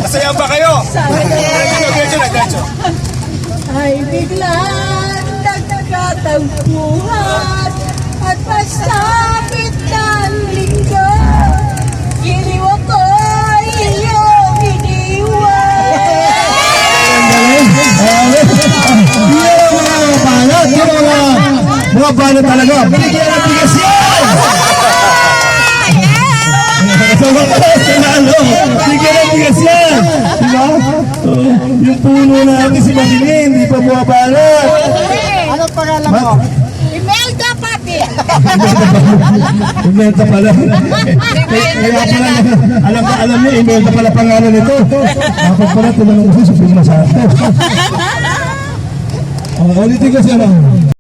Masaya ba kayo? Diretso. Ay biglang nagkatagpuan at pasapit ng linggo. Giliw ako'y iyong iniwan. Mga banat talaga. Binigyan ng bigas yan! Sa wakas, nanalo. Binigyan ng bigas yan! Diba? Yung puno natin si Masini, hindi pa buwabanat. Anong pangalan mo? Imelda Papi. Imelda pala. Kaya pala, alam niyo, Imelda pala pangalan nito. Dapat pala, tinanong ko si Pima Santos. Ulitin ko siya lang.